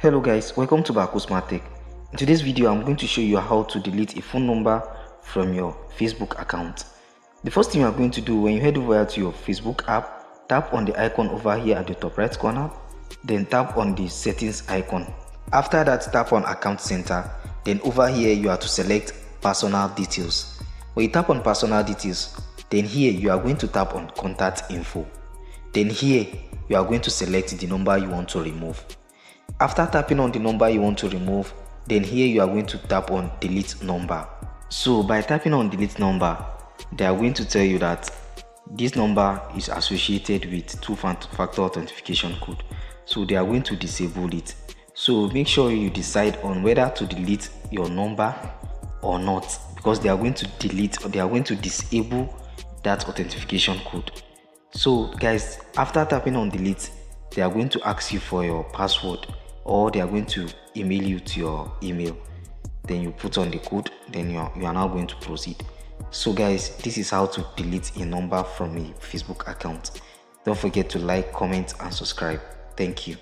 Hello guys, welcome to Baku Smart Tech. In today's video, I'm going to show you how to delete a phone number from your Facebook account. The first thing you are going to do when you head over to your Facebook app, tap on the icon over here at the top right corner, then tap on the settings icon. After that, tap on account center, then over here you are to select personal details. When you tap on personal details, then here you are going to tap on contact info. Then here you are going to select the number you want to remove. After tapping on the number you want to remove, then here you are going to tap on delete number. So by tapping on delete number, they are going to tell you that this number is associated with two-factor authentication code. So they are going to disable it. So make sure you decide on whether to delete your number or not, because they are going to delete or they are going to disable that authentication code. So guys, after tapping on delete, they are going to ask you for your password, or they are going to email you to your email. Then you put on the code, then you are now going to proceed. So guys, this is how to delete a number from a Facebook account. Don't forget to like, comment and subscribe. Thank you.